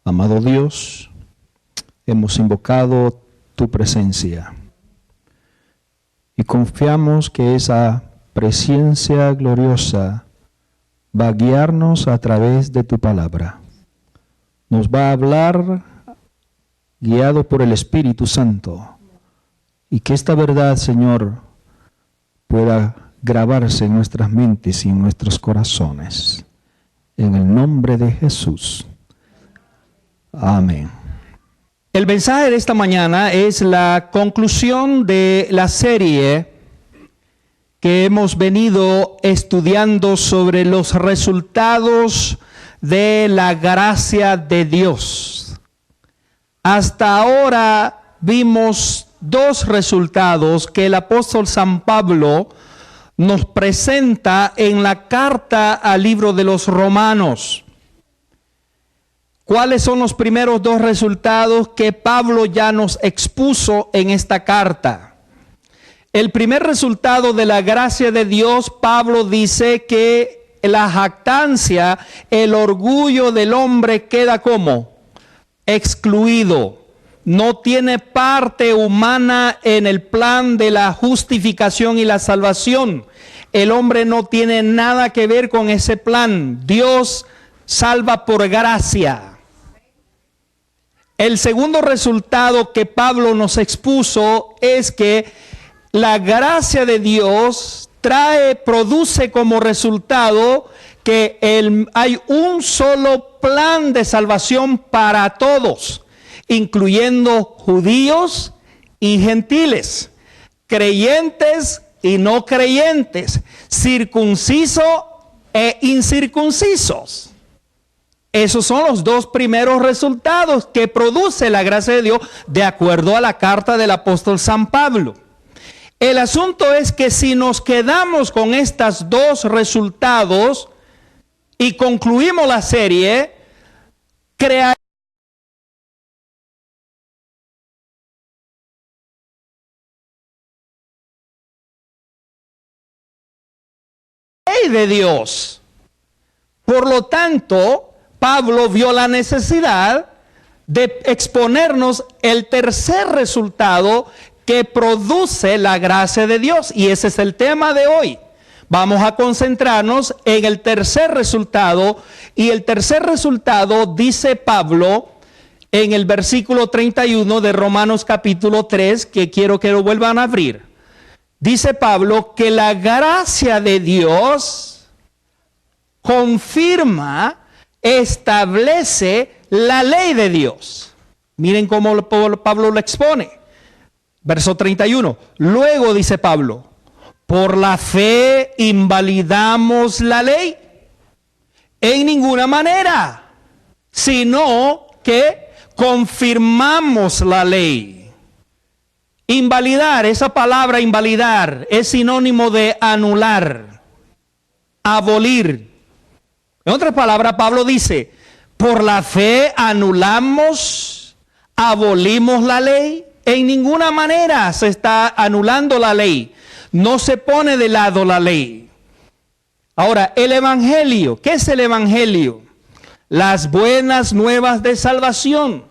Amado Dios, hemos invocado tu presencia y confiamos que esa presencia gloriosa va a guiarnos a través de tu palabra. Nos va a hablar guiado por el Espíritu Santo y que esta verdad, Señor, pueda grabarse en nuestras mentes y en nuestros corazones. En el nombre de Jesús. Amén. El mensaje de esta mañana es la conclusión de la serie que hemos venido estudiando sobre los resultados de la gracia de Dios. Hasta ahora vimos dos resultados que el apóstol San Pablo nos presenta en la carta al libro de los Romanos. ¿Cuáles son los primeros dos resultados que Pablo ya nos expuso en esta carta? El primer resultado de la gracia de Dios, Pablo dice que la jactancia, el orgullo del hombre queda como excluido. No tiene parte humana en el plan de la justificación y la salvación. El hombre no tiene nada que ver con ese plan. Dios salva por gracia. El segundo resultado que Pablo nos expuso es que la gracia de Dios produce como resultado que hay un solo plan de salvación para todos, incluyendo judíos y gentiles, creyentes y no creyentes, circuncisos e incircuncisos. Esos son los dos primeros resultados que produce la gracia de Dios de acuerdo a la carta del apóstol San Pablo. El asunto es que si nos quedamos con estos dos resultados y concluimos la serie, crearemos la ley de Dios. Por lo tanto, Pablo vio la necesidad de exponernos el tercer resultado que produce la gracia de Dios. Y ese es el tema de hoy. Vamos a concentrarnos en el tercer resultado. Y el tercer resultado, dice Pablo en el versículo 31 de Romanos capítulo 3, que quiero que lo vuelvan a abrir. Dice Pablo que la gracia de Dios confirma, establece la ley de Dios. Miren cómo Pablo lo expone. Verso 31. Luego dice Pablo, ¿por la fe invalidamos la ley? En ninguna manera, sino que confirmamos la ley. Invalidar, esa palabra invalidar es sinónimo de anular, abolir. En otras palabras, Pablo dice, por la fe anulamos, abolimos la ley. En ninguna manera se está anulando la ley. No se pone de lado la ley. Ahora, el evangelio. ¿Qué es el evangelio? Las buenas nuevas de salvación.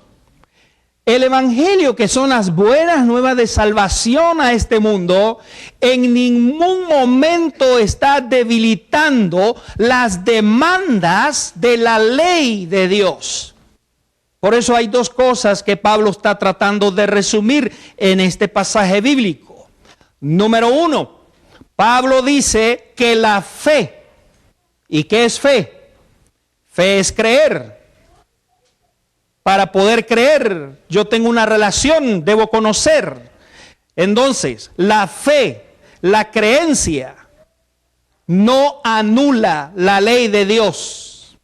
El evangelio, que son las buenas nuevas de salvación a este mundo, en ningún momento está debilitando las demandas de la ley de Dios. Por eso hay dos cosas que Pablo está tratando de resumir en este pasaje bíblico. Número uno, Pablo dice que la fe, ¿y qué es fe? Fe es creer. Para poder creer, yo tengo una relación, debo conocer. Entonces, la fe, la creencia, no anula la ley de Dios.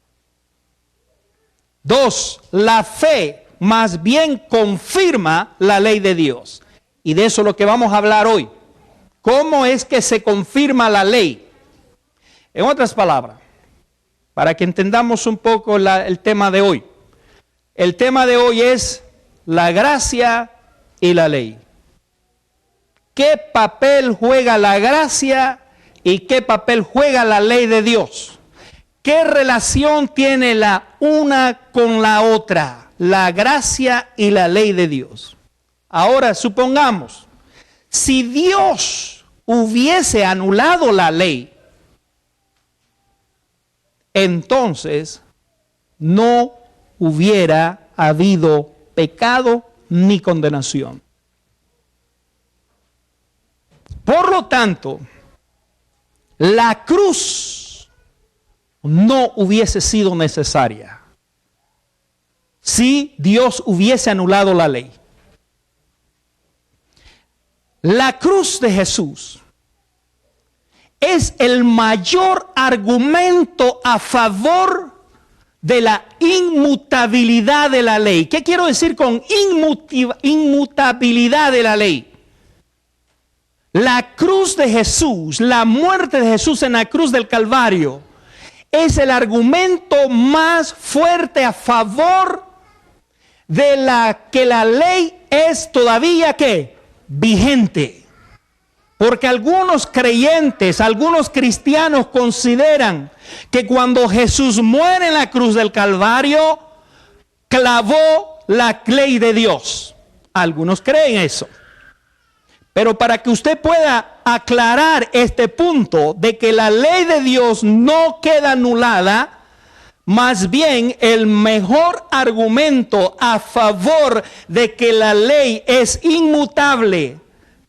Dos, la fe más bien confirma la ley de Dios. Y de eso es lo que vamos a hablar hoy. ¿Cómo es que se confirma la ley? En otras palabras, para que entendamos un poco el tema de hoy. El tema de hoy es la gracia y la ley. ¿Qué papel juega la gracia y qué papel juega la ley de Dios? ¿Qué relación tiene la una con la otra? La gracia y la ley de Dios. Ahora, supongamos, si Dios hubiese anulado la ley, entonces no hubiera habido pecado ni condenación. Por lo tanto, la cruz no hubiese sido necesaria si Dios hubiese anulado la ley. La cruz de Jesús es el mayor argumento a favor de la inmutabilidad de la ley. ¿Qué quiero decir con inmutabilidad de la ley? La cruz de Jesús, la muerte de Jesús en la cruz del Calvario, es el argumento más fuerte a favor de que la ley es todavía ¿qué? Vigente. Porque algunos creyentes, algunos cristianos consideran que cuando Jesús muere en la cruz del Calvario, clavó la ley de Dios. Algunos creen eso. Pero para que usted pueda aclarar este punto de que la ley de Dios no queda anulada, más bien el mejor argumento a favor de que la ley es inmutable,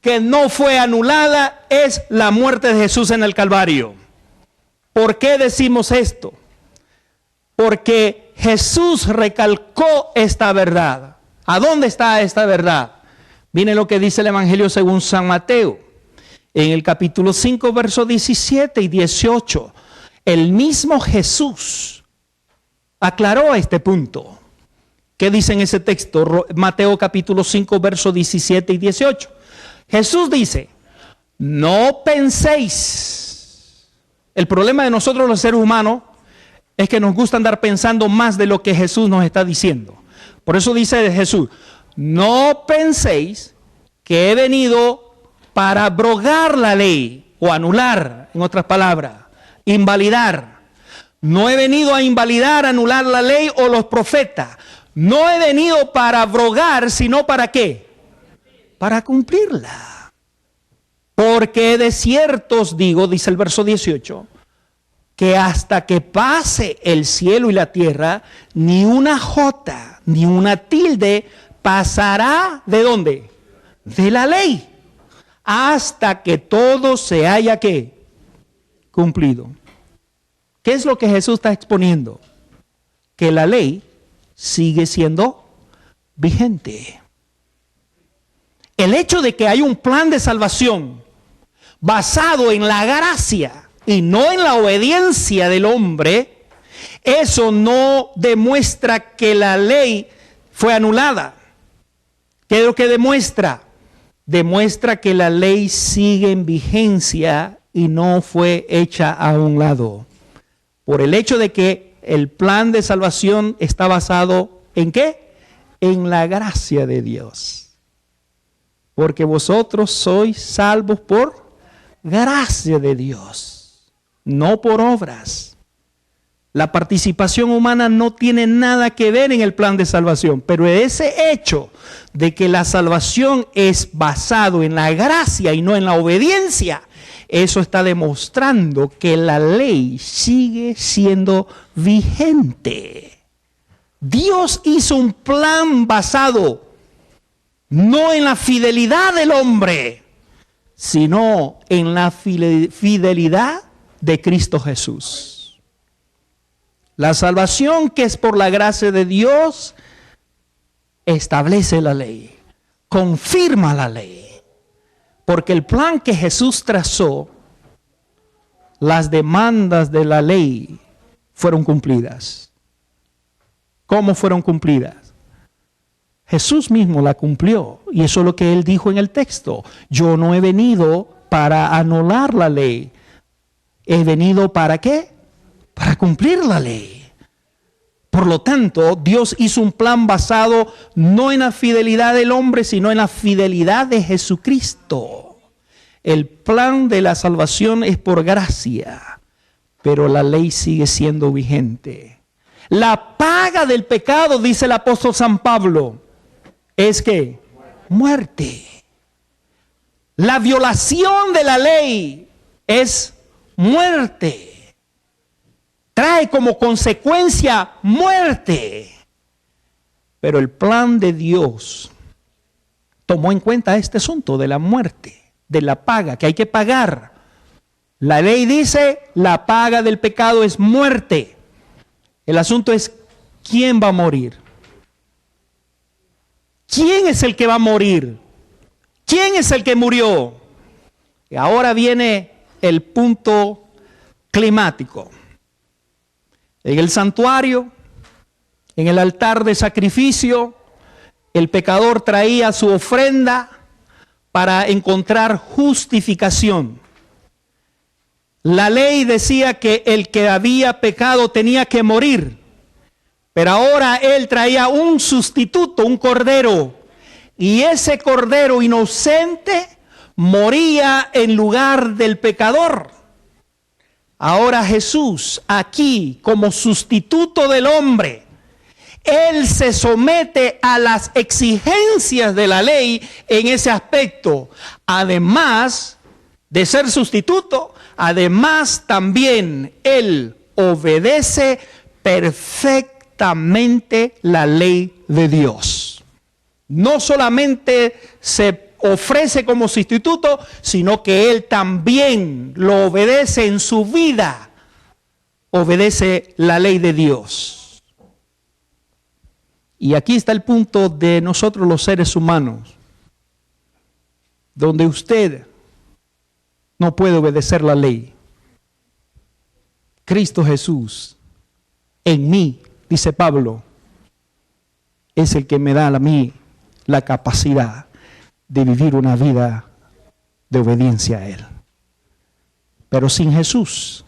que no fue anulada, es la muerte de Jesús en el Calvario. ¿Por qué decimos esto? Porque Jesús recalcó esta verdad. ¿A dónde está esta verdad? Miren lo que dice el Evangelio según San Mateo, en el capítulo 5, versos 17 y 18. El mismo Jesús aclaró este punto. ¿Qué dice en ese texto? Mateo capítulo 5, versos 17 y 18. Jesús dice, no penséis. El problema de nosotros los seres humanos es que nos gusta andar pensando más de lo que Jesús nos está diciendo. Por eso dice Jesús, no penséis que he venido para abrogar la ley o anular, en otras palabras, invalidar. No he venido a invalidar, anular la ley o los profetas. No he venido para abrogar, sino para ¿qué? Para cumplirla. Porque de cierto os digo, dice el verso 18, que hasta que pase el cielo y la tierra, ni una jota, ni una tilde pasará, ¿de dónde? De la ley, hasta que todo se haya ¿qué? Cumplido. ¿Qué es lo que Jesús está exponiendo? Que la ley sigue siendo vigente. El hecho de que hay un plan de salvación basado en la gracia y no en la obediencia del hombre, eso no demuestra que la ley fue anulada. ¿Qué es lo que demuestra? Demuestra que la ley sigue en vigencia y no fue hecha a un lado. Por el hecho de que el plan de salvación está basado ¿en qué? En la gracia de Dios. Porque vosotros sois salvos por gracia de Dios, no por obras. La participación humana no tiene nada que ver en el plan de salvación, pero ese hecho de que la salvación es basado en la gracia y no en la obediencia, eso está demostrando que la ley sigue siendo vigente. Dios hizo un plan basado no en la fidelidad del hombre, sino en la fidelidad de Cristo Jesús. La salvación que es por la gracia de Dios establece la ley, confirma la ley. Porque el plan que Jesús trazó, las demandas de la ley fueron cumplidas. ¿Cómo fueron cumplidas? Jesús mismo la cumplió. Y eso es lo que él dijo en el texto. Yo no he venido para anular la ley. He venido ¿para qué? Para cumplir la ley. Por lo tanto, Dios hizo un plan basado no en la fidelidad del hombre, sino en la fidelidad de Jesucristo. El plan de la salvación es por gracia, pero la ley sigue siendo vigente. La paga del pecado, dice el apóstol San Pablo, es que muerte. La violación de la ley es muerte. Trae como consecuencia muerte. Pero el plan de Dios tomó en cuenta este asunto de la muerte, de la paga, que hay que pagar. La ley dice, la paga del pecado es muerte. El asunto es, ¿quién va a morir? ¿Quién es el que va a morir? ¿Quién es el que murió? Y ahora viene el punto climático. En el santuario, en el altar de sacrificio, el pecador traía su ofrenda para encontrar justificación. La ley decía que el que había pecado tenía que morir, pero ahora él traía un sustituto, un cordero, y ese cordero inocente moría en lugar del pecador. Ahora Jesús, aquí como sustituto del hombre, Él se somete a las exigencias de la ley en ese aspecto. Además de ser sustituto, además también Él obedece perfectamente la ley de Dios. No solamente se ofrece como sustituto, sino que Él también lo obedece en su vida. Obedece la ley de Dios. Y aquí está el punto de nosotros los seres humanos, donde usted no puede obedecer la ley. Cristo Jesús en mí, dice Pablo, es el que me da a mí la capacidad de vivir una vida de obediencia a Él. Pero sin Jesús,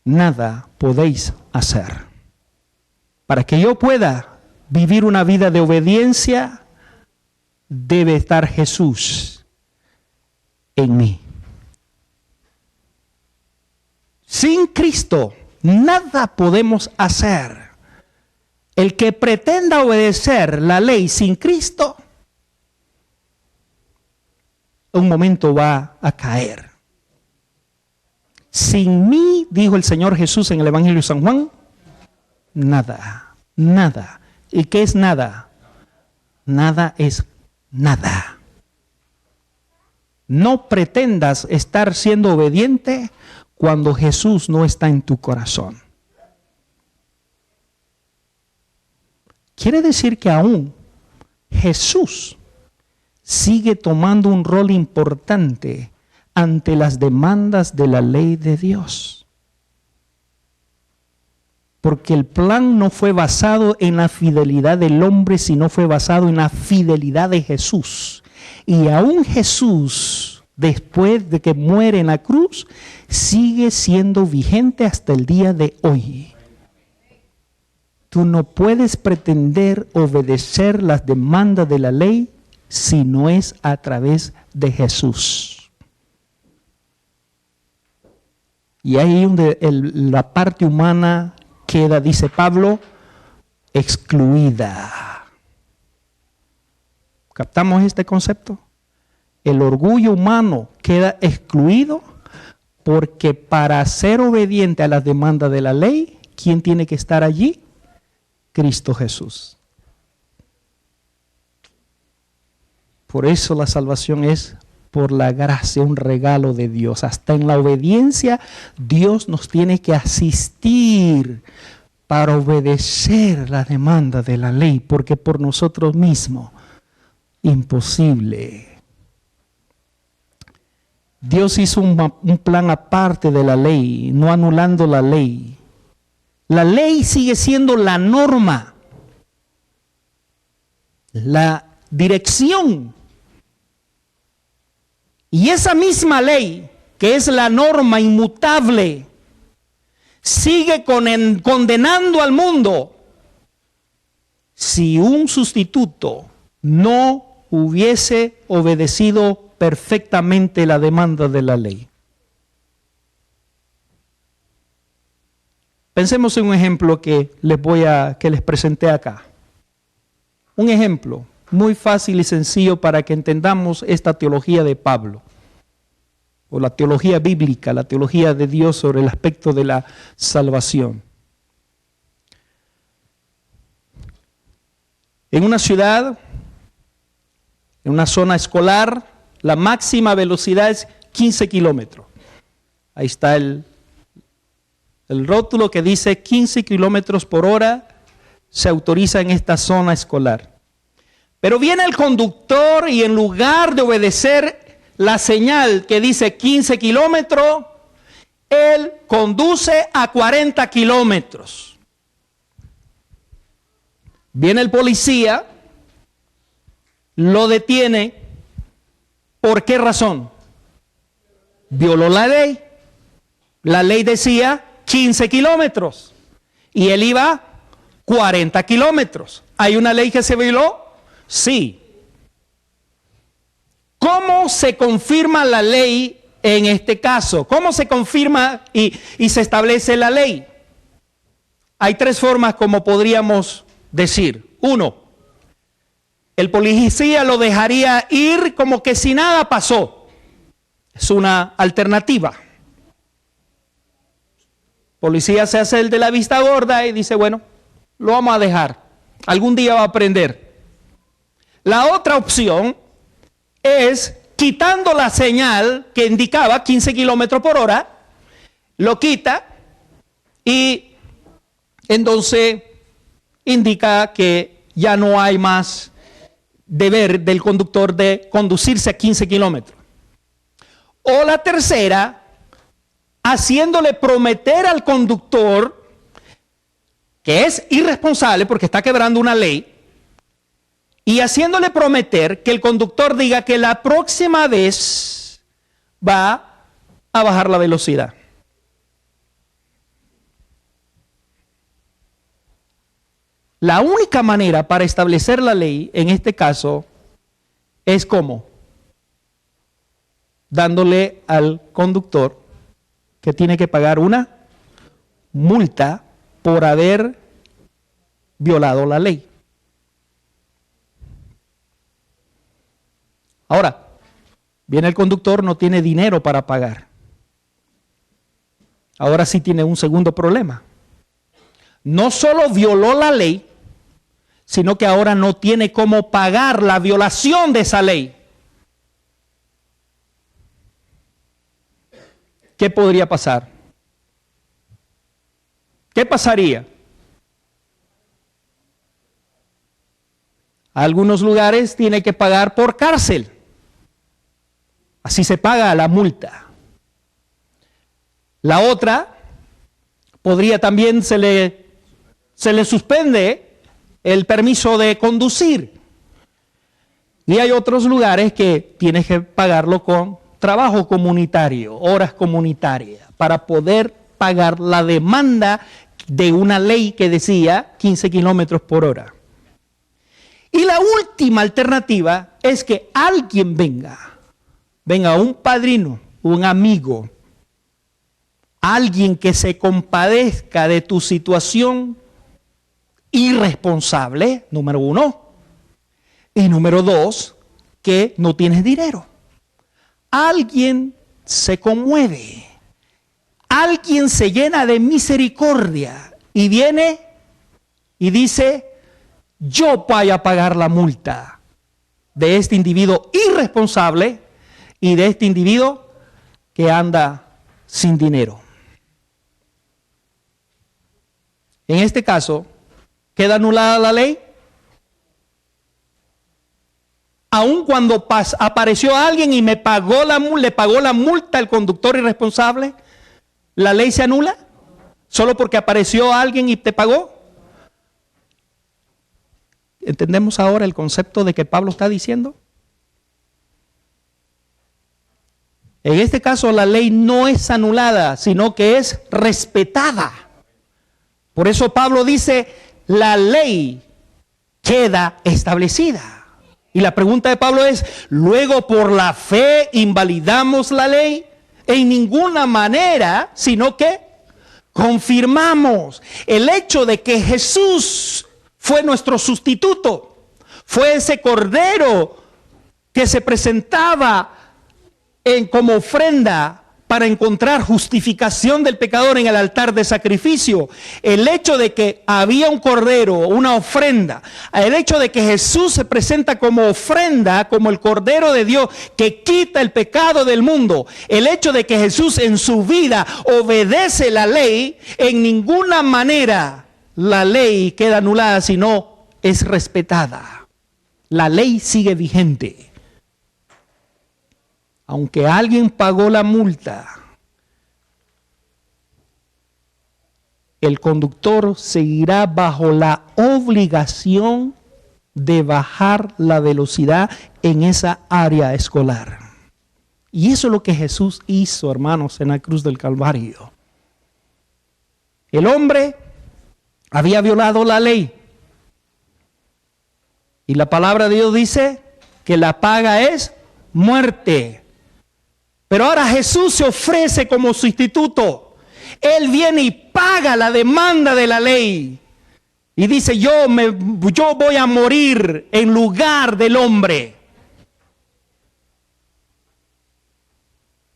nada podéis hacer. Para que yo pueda vivir una vida de obediencia, debe estar Jesús en mí. Sin Cristo, nada podemos hacer. El que pretenda obedecer la ley sin Cristo, un momento va a caer. Sin mí, dijo el Señor Jesús en el Evangelio de San Juan, nada, nada. ¿Y qué es nada? Nada es nada. No pretendas estar siendo obediente cuando Jesús no está en tu corazón. Quiere decir que aún Jesús sigue tomando un rol importante ante las demandas de la ley de Dios. Porque el plan no fue basado en la fidelidad del hombre, sino fue basado en la fidelidad de Jesús. Y aún Jesús, después de que muere en la cruz, sigue siendo vigente hasta el día de hoy. Tú no puedes pretender obedecer las demandas de la ley si no es a través de Jesús. Y ahí donde la parte humana queda, dice Pablo, excluida. ¿Captamos este concepto? El orgullo humano queda excluido porque para ser obediente a las demandas de la ley, ¿quién tiene que estar allí? Cristo Jesús. Por eso la salvación es por la gracia, un regalo de Dios. Hasta en la obediencia, Dios nos tiene que asistir para obedecer la demanda de la ley, porque por nosotros mismos, imposible. Dios hizo un plan aparte de la ley, no anulando la ley. La ley sigue siendo la norma, la dirección. Y esa misma ley, que es la norma inmutable, sigue condenando al mundo si un sustituto no hubiese obedecido perfectamente la demanda de la ley. Pensemos en un ejemplo que les presenté acá. Un ejemplo muy fácil y sencillo para que entendamos esta teología de Pablo, o la teología bíblica, la teología de Dios sobre el aspecto de la salvación. En una ciudad, en una zona escolar, la máxima velocidad es 15 kilómetros. Ahí está el rótulo que dice 15 kilómetros por hora se autoriza en esta zona escolar. Pero viene el conductor y en lugar de obedecer la señal que dice 15 kilómetros, él conduce a 40 kilómetros. Viene el policía, lo detiene. ¿Por qué razón? Violó la ley. La ley decía 15 kilómetros y él iba 40 kilómetros. ¿Hay una ley que se violó? Sí. ¿Cómo se confirma la ley en este caso? ¿Cómo se confirma y se establece la ley? Hay tres formas como podríamos decir. Uno, el policía lo dejaría ir como que si nada pasó. Es una alternativa. Policía se hace el de la vista gorda y dice, bueno, lo vamos a dejar. Algún día va a aprender. La otra opción es quitando la señal que indicaba 15 kilómetros por hora, lo quita y entonces indica que ya no hay más deber del conductor de conducirse a 15 kilómetros. O la tercera, haciéndole prometer al conductor que es irresponsable porque está quebrando una ley, y haciéndole prometer que el conductor diga que la próxima vez va a bajar la velocidad. La única manera para establecer la ley en este caso es ¿cómo? Dándole al conductor que tiene que pagar una multa por haber violado la ley. Ahora, viene el conductor, no tiene dinero para pagar. Ahora sí tiene un segundo problema. No solo violó la ley, sino que ahora no tiene cómo pagar la violación de esa ley. ¿Qué podría pasar? ¿Qué pasaría? Algunos lugares tiene que pagar por cárcel. Así se paga la multa. La otra, podría también se le suspende el permiso de conducir. Y hay otros lugares que tienes que pagarlo con trabajo comunitario, horas comunitarias, para poder pagar la demanda de una ley que decía 15 kilómetros por hora. Y la última alternativa es que alguien venga un padrino, un amigo, alguien que se compadezca de tu situación irresponsable, número uno, y número dos, que no tienes dinero. Alguien se conmueve, alguien se llena de misericordia y viene y dice, yo voy a pagar la multa de este individuo irresponsable y de este individuo que anda sin dinero. En este caso, ¿queda anulada la ley? Aun cuando apareció alguien y le pagó la multa al conductor irresponsable, ¿la ley se anula? ¿Solo porque apareció alguien y te pagó? ¿Entendemos ahora el concepto de que Pablo está diciendo? En este caso la ley no es anulada, sino que es respetada. Por eso Pablo dice, la ley queda establecida. Y la pregunta de Pablo es, ¿luego por la fe invalidamos la ley? En ninguna manera, sino que confirmamos el hecho de que Jesús fue nuestro sustituto, fue ese cordero que se presentaba como ofrenda para encontrar justificación del pecador en el altar de sacrificio. El hecho de que había un cordero, una ofrenda, el hecho de que Jesús se presenta como ofrenda, como el cordero de Dios que quita el pecado del mundo, el hecho de que Jesús en su vida obedece la ley, en ninguna manera la ley queda anulada, sino es respetada. La ley sigue vigente. Aunque alguien pagó la multa, el conductor seguirá bajo la obligación de bajar la velocidad en esa área escolar. Y eso es lo que Jesús hizo, hermanos, en la cruz del Calvario. El hombre había violado la ley. Y la palabra de Dios dice que la paga es muerte. Pero ahora Jesús se ofrece como sustituto. Él viene y paga la demanda de la ley. Y dice, yo voy a morir en lugar del hombre.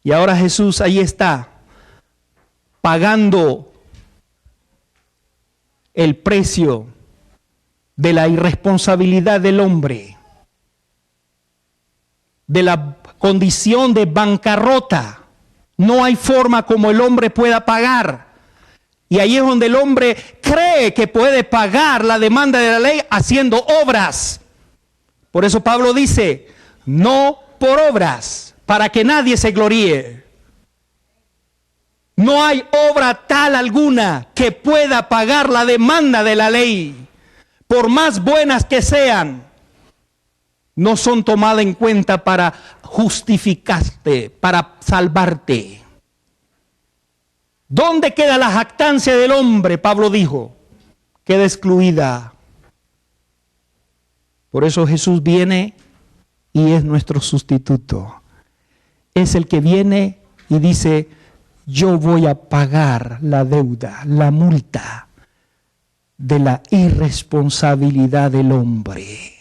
Y ahora Jesús ahí está, pagando el precio de la irresponsabilidad del hombre, de la condición de bancarrota. No hay forma como el hombre pueda pagar. Y ahí es donde el hombre cree que puede pagar la demanda de la ley haciendo obras. Por eso Pablo dice, no por obras, para que nadie se gloríe. No hay obra tal alguna que pueda pagar la demanda de la ley. Por más buenas que sean, no son tomadas en cuenta para justificarte, para salvarte. ¿Dónde queda la jactancia del hombre? Pablo dijo, queda excluida. Por eso Jesús viene y es nuestro sustituto. Es el que viene y dice, yo voy a pagar la deuda, la multa de la irresponsabilidad del hombre,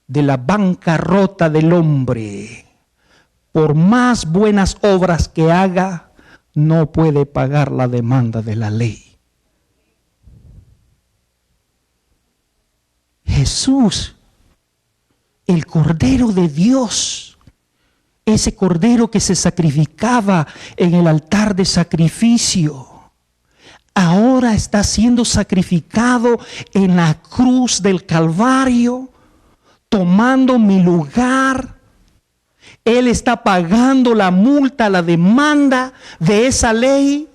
de la bancarrota del hombre. Por más buenas obras que haga, no puede pagar la demanda de la ley. Jesús, el Cordero de Dios, ese Cordero que se sacrificaba en el altar de sacrificio, ahora está siendo sacrificado en la cruz del Calvario, tomando mi lugar. Él está pagando la multa, la demanda de esa ley.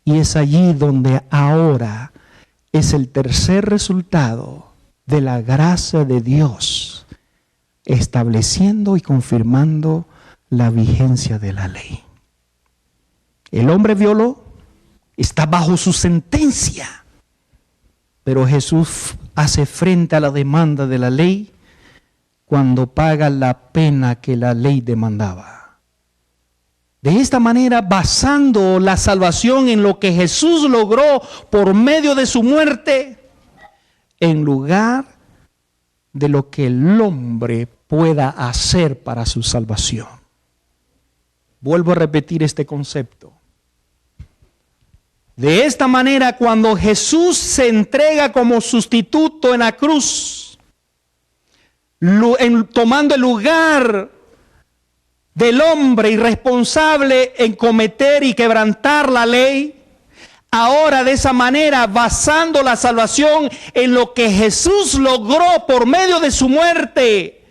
Y es allí donde ahora es el tercer resultado de la gracia de Dios, estableciendo y confirmando la vigencia de la ley. El hombre violó, está bajo su sentencia, pero Jesús hace frente a la demanda de la ley cuando paga la pena que la ley demandaba. De esta manera, basando la salvación en lo que Jesús logró por medio de su muerte, en lugar de lo que el hombre pueda hacer para su salvación. Vuelvo a repetir este concepto. De esta manera, cuando Jesús se entrega como sustituto en la cruz, tomando el lugar del hombre irresponsable en cometer y quebrantar la ley, ahora de esa manera, basando la salvación en lo que Jesús logró por medio de su muerte,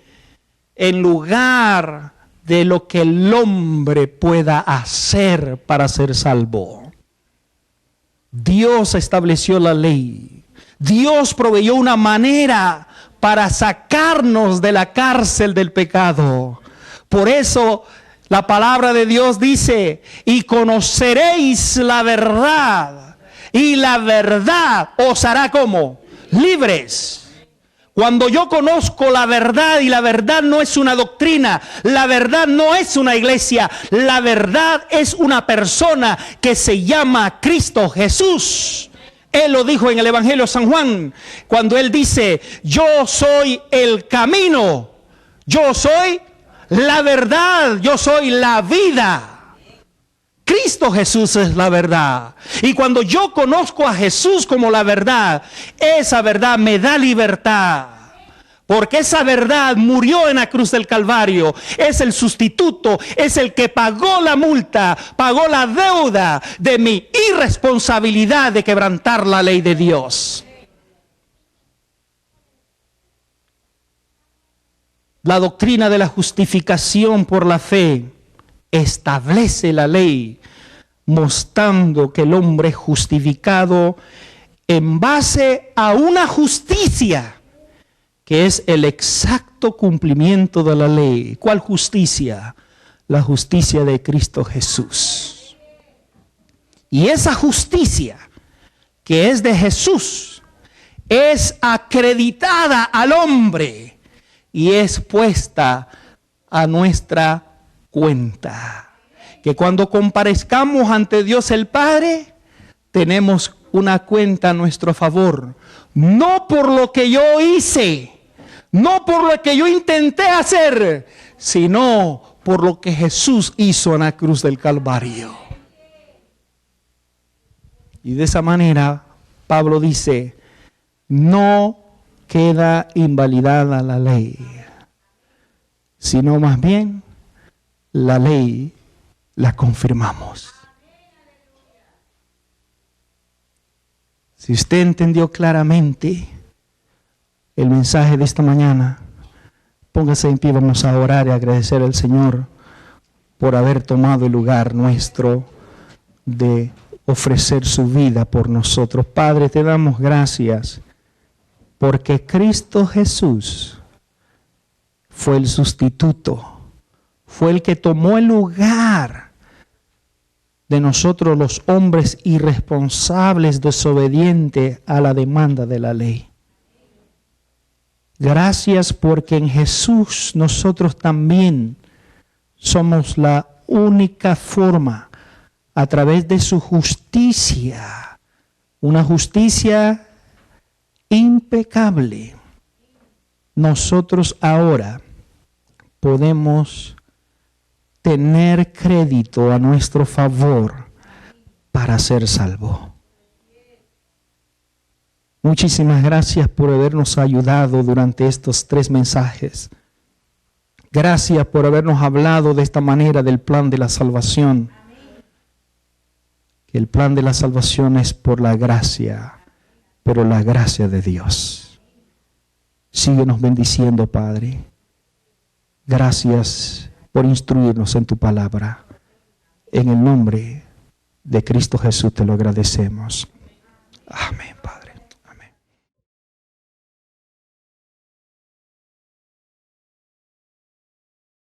en lugar de lo que el hombre pueda hacer para ser salvo. Dios estableció la ley. Dios proveyó una manera para sacarnos de la cárcel del pecado. Por eso la palabra de Dios dice, y conoceréis la verdad, y la verdad os hará como libres. Cuando yo conozco la verdad, y la verdad no es una doctrina, la verdad no es una iglesia, la verdad es una persona que se llama Cristo Jesús. Él lo dijo en el Evangelio de San Juan, cuando él dice: yo soy el camino, yo soy la verdad, yo soy la vida. Cristo Jesús es la verdad. Y cuando yo conozco a Jesús como la verdad, esa verdad me da libertad. Porque esa verdad murió en la cruz del Calvario. Es el sustituto, es el que pagó la multa, pagó la deuda de mi irresponsabilidad de quebrantar la ley de Dios. La doctrina de la justificación por la fe establece la ley, mostrando que el hombre es justificado en base a una justicia que es el exacto cumplimiento de la ley. ¿Cuál justicia? La justicia de Cristo Jesús. Y esa justicia que es de Jesús es acreditada al hombre y es puesta a nuestra cuenta. Que cuando comparezcamos ante Dios el Padre, tenemos una cuenta a nuestro favor. No por lo que yo hice, no por lo que yo intenté hacer, sino por lo que Jesús hizo en la cruz del Calvario. Y de esa manera, Pablo dice, no queda invalidada la ley, sino más bien la ley la confirmamos. Si usted entendió claramente el mensaje de esta mañana, póngase en pie, vamos a orar y agradecer al Señor por haber tomado el lugar nuestro de ofrecer su vida por nosotros. Padre, te damos gracias porque Cristo Jesús fue el sustituto, fue el que tomó el lugar de nosotros los hombres irresponsables, desobedientes a la demanda de la ley. Gracias porque en Jesús nosotros también somos la única forma, a través de su justicia, una justicia impecable, nosotros ahora podemos tener crédito a nuestro favor para ser salvo. Muchísimas gracias por habernos ayudado durante estos 3 mensajes. Gracias por habernos hablado de esta manera del plan de la salvación. Que el plan de la salvación es por la gracia, pero la gracia de Dios. Síguenos bendiciendo, Padre. Gracias por instruirnos en tu palabra. En el nombre de Cristo Jesús te lo agradecemos. Amén.